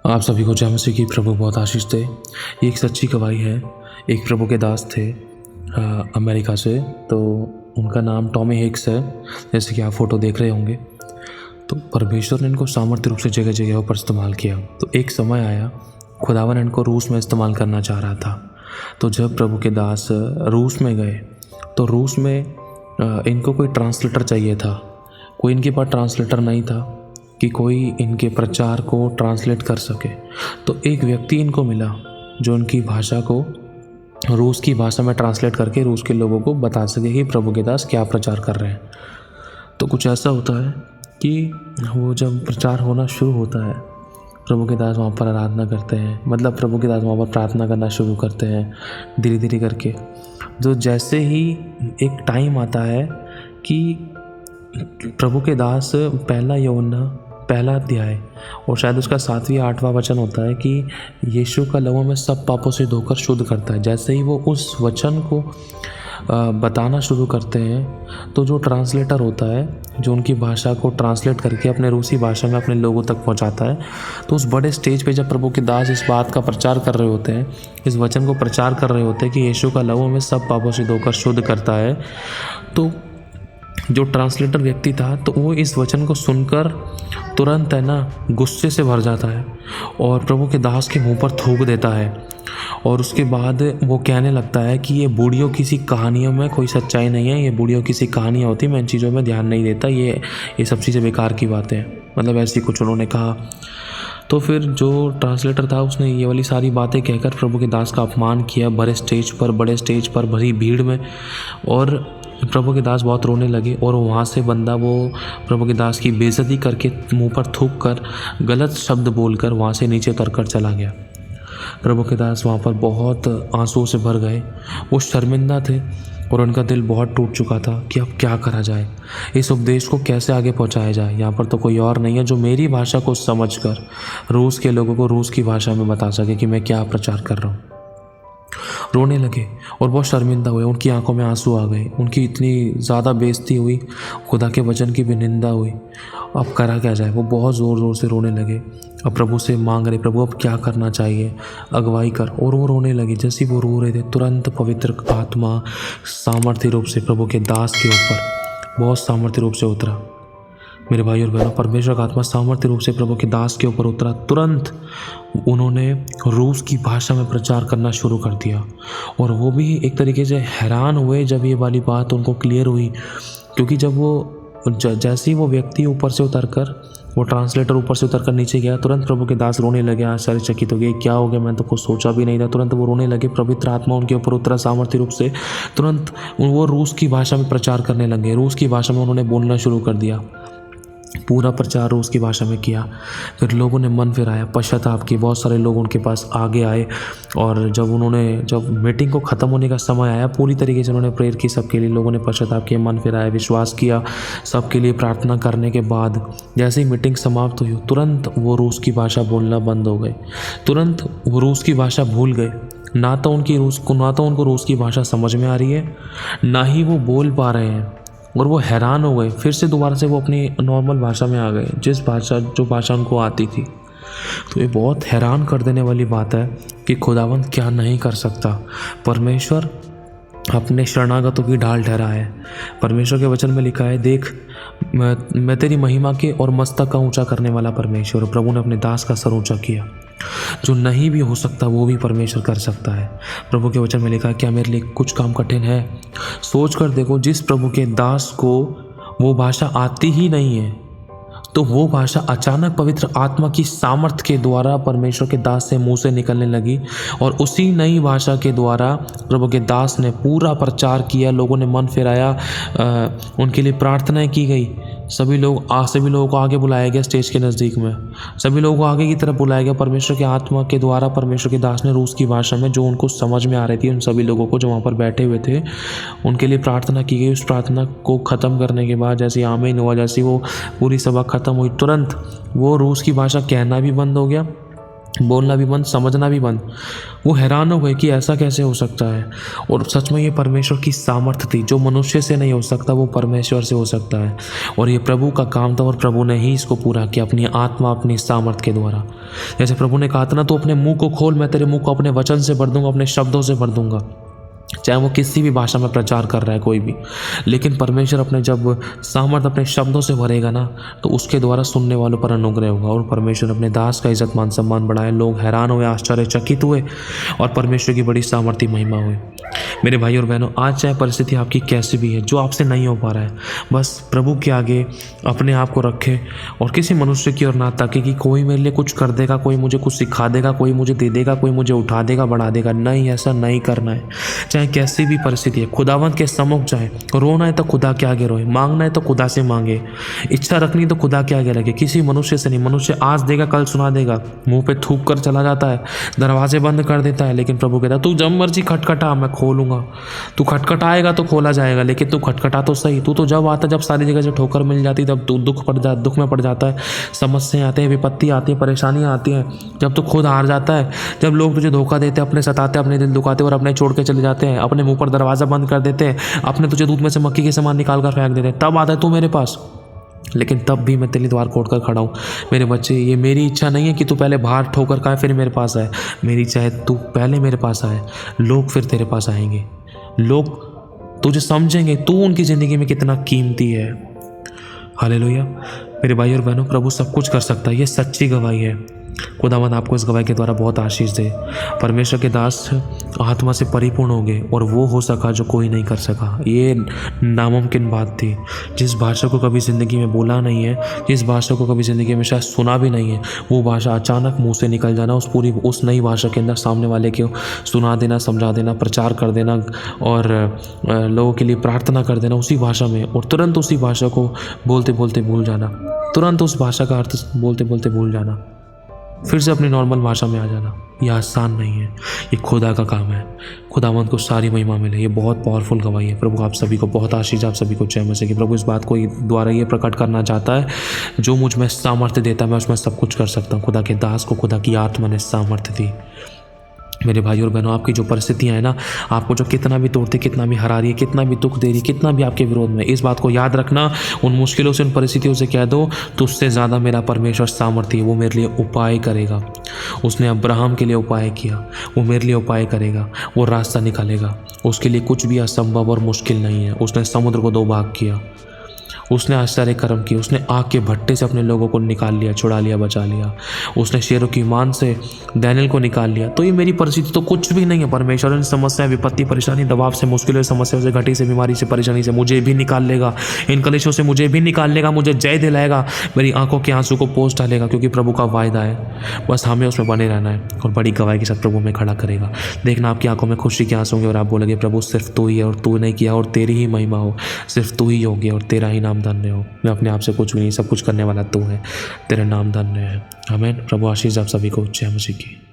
आप सभी को जय मसीह की प्रभु बहुत आशीष दे। ये एक सच्ची गवाही है। एक प्रभु के दास थे अमेरिका से, तो उनका नाम टॉमी हिक्स है, जैसे कि आप फ़ोटो देख रहे होंगे। तो परमेश्वर ने इनको सामर्थ्य रूप से जगह जगह पर इस्तेमाल किया। तो एक समय आया, खुदावन इनको रूस में इस्तेमाल करना चाह रहा था। तो जब प्रभु के दास रूस में गए, तो रूस में इनको कोई ट्रांसलेटर चाहिए था। कोई इनके पास ट्रांसलेटर नहीं था कि कोई इनके प्रचार को ट्रांसलेट कर सके। तो एक व्यक्ति इनको मिला जो उनकी भाषा को रूस की भाषा में ट्रांसलेट करके रूस के लोगों को बता सके कि प्रभु के दास क्या प्रचार कर रहे हैं। तो कुछ ऐसा होता है कि वो जब प्रचार होना शुरू होता है, प्रभु के दास वहाँ पर आराधना करते हैं, मतलब प्रभु के दास वहाँ पर प्रार्थना करना शुरू करते हैं धीरे धीरे करके। जो जैसे ही एक टाइम आता है कि प्रभु के दास पहला यूहन्ना पहला अध्याय और शायद उसका 7वां 8वां वचन होता है कि यीशु का लहू में सब पापों से धोकर शुद्ध करता है। जैसे ही वो उस वचन को बताना शुरू करते हैं, तो जो ट्रांसलेटर होता है, जो उनकी भाषा को ट्रांसलेट करके अपने रूसी भाषा में अपने लोगों तक पहुंचाता है, तो उस बड़े स्टेज पे जब प्रभु के दास इस बात का प्रचार कर रहे होते हैं, इस वचन को प्रचार कर रहे होते हैं कि यीशु का लहू में सब पापों से धोकर शुद्ध करता है, तो जो ट्रांसलेटर व्यक्ति था, तो वो इस वचन को सुनकर तुरंत गुस्से से भर जाता है और प्रभु के दास के मुंह पर थूक देता है। और उसके बाद वो कहने लगता है कि ये बूढ़ियों किसी कहानियों में कोई सच्चाई नहीं है, ये बूढ़ियों किसी कहानियाँ होती, मैं इन चीज़ों में ध्यान नहीं देता, ये सब चीज़ें बेकार की बातें हैं, मतलब ऐसी कुछ उन्होंने कहा। तो फिर जो ट्रांसलेटर था उसने ये वाली सारी बातें कहकर प्रभु के दास का अपमान किया बड़े स्टेज पर भरी भीड़ में, और प्रभु के दास बहुत रोने लगे। और वहाँ से बंदा वो प्रभु के दास की बेइज्जती करके मुंह पर थूक कर गलत शब्द बोलकर वहाँ से नीचे उतर कर चला गया। प्रभु के दास वहाँ पर बहुत आंसुओं से भर गए, वो शर्मिंदा थे और उनका दिल बहुत टूट चुका था कि अब क्या करा जाए, इस उपदेश को कैसे आगे पहुँचाया जाए। यहाँ पर तो कोई और नहीं है जो मेरी भाषा को समझकर रूस के लोगों को रूस की भाषा में बता सके कि मैं क्या प्रचार कर रहा हूँ। रोने लगे और बहुत शर्मिंदा हुए, उनकी आंखों में आंसू आ गए, उनकी इतनी ज़्यादा बेइज्जती हुई, खुदा के वचन की भी निंदा हुई। अब करा क्या जाए, वो बहुत ज़ोर ज़ोर से रोने लगे। अब प्रभु से मांग रहे, प्रभु अब क्या करना चाहिए, अगुवाई कर। और वो रोने लगे। जैसे वो रो रहे थे, तुरंत पवित्र आत्मा सामर्थ्य रूप से प्रभु के दास के ऊपर बहुत सामर्थ्य रूप से उतरा। मेरे भाई और बहनों, परमेश्वर का आत्मा सामर्थ्य रूप से प्रभु के दास के ऊपर उतरा। तुरंत उन्होंने रूस की भाषा में प्रचार करना शुरू कर दिया। और वो भी एक तरीके से हैरान हुए जब ये वाली बात उनको क्लियर हुई, क्योंकि जब वो जैसे ही वो व्यक्ति ऊपर से उतरकर, वो ट्रांसलेटर ऊपर से उतरकर नीचे गया, तुरंत प्रभु के दास रोने लगे, आश्चर्यचकित हो गए, क्या हो गया, मैं तो कुछ सोचा भी नहीं था। तुरंत वो रोने लगे, पवित्र आत्मा उनके ऊपर उतरा सामर्थ्य रूप से। तुरंत वो रूस की भाषा में प्रचार करने लगे, रूस की भाषा में उन्होंने बोलना शुरू कर दिया। पूरा प्रचार रूस की भाषा में किया। फिर लोगों ने मन फिराया, पश्चाताप की, बहुत सारे लोग उनके पास आगे आए। और जब मीटिंग को ख़त्म होने का समय आया, पूरी तरीके से उन्होंने प्रेयर की सबके लिए। लोगों ने पश्चाताप किया, मन फिराया, विश्वास किया। सबके लिए प्रार्थना करने के बाद जैसे ही मीटिंग समाप्त हुई, तुरंत वो रूस की भाषा बोलना बंद हो गए। तुरंत वो रूस की भाषा भूल गए। ना तो उनको रूस की भाषा समझ में आ रही है, ना ही वो बोल पा रहे हैं। और वो हैरान हो गए। फिर से दोबारा से वो अपनी नॉर्मल भाषा में आ गए, जो भाषा उनको आती थी। तो ये बहुत हैरान कर देने वाली बात है कि खुदावंद क्या नहीं कर सकता। परमेश्वर अपने शरणागतों की ढाल ठहरा है। परमेश्वर के वचन में लिखा है, देख मैं तेरी महिमा के और मस्तक का ऊंचा करने वाला परमेश्वर। प्रभु ने अपने दास का सर ऊंचा किया। जो नहीं भी हो सकता वो भी परमेश्वर कर सकता है। प्रभु के वचन में लिखा है, क्या मेरे लिए कुछ काम कठिन है? सोच कर देखो, जिस प्रभु के दास को वो भाषा आती ही नहीं है, तो वो भाषा अचानक पवित्र आत्मा की सामर्थ के द्वारा परमेश्वर के दास से मुंह से निकलने लगी। और उसी नई भाषा के द्वारा प्रभु के दास ने पूरा प्रचार किया। लोगों ने मन फिराया, उनके लिए प्रार्थनाएं की गई। सभी लोगों को आगे बुलाया गया, स्टेज के नज़दीक में सभी लोगों को आगे की तरफ बुलाया गया। परमेश्वर के आत्मा के द्वारा परमेश्वर के दास ने रूस की भाषा में, जो उनको समझ में आ रही थी, उन सभी लोगों को जो वहाँ पर बैठे हुए थे, उनके लिए प्रार्थना की गई। उस प्रार्थना को ख़त्म करने के बाद जैसे आमीन हुआ, जैसी वो पूरी सभा ख़त्म हुई, तुरंत वो रूस की भाषा कहना भी बंद हो गया बोलना भी बंद, समझना भी बंद। वो हैरान हो गए कि ऐसा कैसे हो सकता है। और सच में ये परमेश्वर की सामर्थ्य थी, जो मनुष्य से नहीं हो सकता वो परमेश्वर से हो सकता है। और ये प्रभु का काम था और प्रभु ने ही इसको पूरा किया अपनी आत्मा, अपनी सामर्थ्य के द्वारा। जैसे प्रभु ने कहा था ना, तो अपने मुंह को खोल, मैं तेरे मुंह को अपने वचन से भर दूंगा, अपने शब्दों से भर दूंगा। चाहे वो किसी भी भाषा में प्रचार कर रहा है कोई भी, लेकिन परमेश्वर अपने जब सामर्थ्य अपने शब्दों से भरेगा ना, तो उसके द्वारा सुनने वालों पर अनुग्रह होगा। और परमेश्वर अपने दास का इज्जत मान सम्मान बढ़ाए। लोग हैरान हुए, आश्चर्यचकित हुए और परमेश्वर की बड़ी सामर्थ्य महिमा हुई। मेरे भाई और बहनों, आज चाहे परिस्थिति आपकी कैसी भी है, जो आपसे नहीं हो पा रहा है, बस प्रभु के आगे अपने आप को रखें और किसी मनुष्य की ओर ना ताकि कि कोई मेरे लिए कुछ कर देगा, कोई मुझे कुछ सिखा देगा, कोई मुझे दे देगा, कोई मुझे उठा देगा, बढ़ा देगा। नहीं, ऐसा नहीं करना है। चाहे कैसी भी परिस्थिति है, खुदावंत के सम्मुख जाए। रोना है तो खुदा के आगे रोए, मांगना है तो खुदा से मांगे, इच्छा रखनी तो खुदा के आगे रखे, किसी मनुष्य से नहीं। मनुष्य आज देगा कल सुना देगा, मुंह पे थूक कर चला जाता है, दरवाजे बंद कर देता है। लेकिन प्रभु कहता है तू जब मर्जी खटखटा, मैं खोलूंगा। तू खटखटाएगा तो खोला जाएगा, लेकिन तू खटखटा तो सही। तू तो जब आता, जब सारी जगह से ठोकर मिल जाती, तब तू दुख में पड़ जाता है, समस्याएं आते हैं, विपत्ति आती है, परेशानियां आती हैं, जब तू खुद हार जाता है, जब लोग तुझे धोखा देते, अपने सताते, अपने दिल दुखाते और अपने छोड़ के चले जाते हैं, अपने मुंह पर दरवाज़ा बंद कर देते हैं, अपने तुझे दूध में से मक्खी के समान निकाल कर फेंक देते हैं, तब आता है तू मेरे पास। लेकिन तब भी मैं तेरे द्वार खोल कर खड़ा हूँ। मेरे बच्चे, ये मेरी इच्छा नहीं है कि तू पहले बाहर ठोकर खाए फिर मेरे पास आए। मेरी इच्छा है तू पहले मेरे पास आए, लोग फिर तेरे पास आएंगे, लोग तुझे समझेंगे तू उनकी ज़िंदगी में कितना कीमती है। हालेलुया। मेरे भाई और बहनों, प्रभु सब कुछ कर सकता है, ये सच्ची गवाही है। खुदावंद आपको इस गवाही के द्वारा बहुत आशीष दे। परमेश्वर के दास आत्मा से परिपूर्ण हो गए और वो हो सका जो कोई नहीं कर सका। ये नामुमकिन बात थी। जिस भाषा को कभी ज़िंदगी में बोला नहीं है, जिस भाषा को कभी ज़िंदगी में शायद सुना भी नहीं है, वो भाषा अचानक मुंह से निकल जाना, उस नई भाषा के अंदर सामने वाले को सुना देना, समझा देना, प्रचार कर देना और लोगों के लिए प्रार्थना कर देना उसी भाषा में, और तुरंत उसी भाषा को बोलते बोलते भूल जाना, तुरंत उस भाषा का अर्थ बोलते बोलते भूल जाना, फिर से अपनी नॉर्मल भाषा में आ जाना। यह आसान नहीं है, ये खुदा का काम है। खुदावंत को सारी महिमा मिले। ये बहुत पावरफुल गवाही है। प्रभु आप सभी को बहुत आशीष, आप सभी को जय मसीह की। प्रभु इस बात को द्वारा ये प्रकट करना चाहता है, जो मुझ में सामर्थ्य देता है मैं उसमें सब कुछ कर सकता हूँ। खुदा के दास को खुदा की आत्मा ने सामर्थ्य दी। मेरे भाई और बहनों, आपकी जो परिस्थितियाँ हैं ना, आपको जो कितना भी तोड़ती, कितना भी हरा रही है, कितना भी दुख दे रही है, कितना भी आपके विरोध में, इस बात को याद रखना। उन मुश्किलों से, उन परिस्थितियों से कह दो तो उससे ज़्यादा मेरा परमेश्वर सामर्थ्य है, वो मेरे लिए उपाय करेगा। उसने अब्राहम के लिए उपाय किया, वो मेरे लिए उपाय करेगा, वो रास्ता निकालेगा। उसके लिए कुछ भी असंभव और मुश्किल नहीं है। उसने समुद्र को 2 भाग किया, उसने आश्चर्य कर्म किए, उसने आग के भट्टे से अपने लोगों को निकाल लिया, छुड़ा लिया, बचा लिया। उसने शेरों की मान से डैनियल को निकाल लिया। तो ये मेरी परिस्थिति तो कुछ भी नहीं है। परमेश्वर इन समस्या, विपत्ति, परेशानी, दबाव से, मुश्किलों, समस्याओं से, घटी से, बीमारी से, परेशानी से मुझे भी निकाल लेगा। इन कलेशों से मुझे भी निकाल लेगा, मुझे जय दिलाएगा, मेरी आंखों के आंसू को पोंछ डालेगा, क्योंकि प्रभु का वायदा है। बस हमें उसमें बने रहना है और बड़ी गवाही के साथ प्रभु में खड़ा करेगा। देखना आपकी आंखों में खुशी के आंसू होंगे और आप बोलेंगे प्रभु सिर्फ तू ही है और तू नहीं किया और तेरी ही महिमा हो, सिर्फ तू ही योग्य और तेरा ही नाम धन्य हो। मैं अपने आप से कुछ भी नहीं, सब कुछ करने वाला तू है, तेरा नाम धन्य है। आमीन। प्रभु आशीष आप सभी को। जय मसीह की।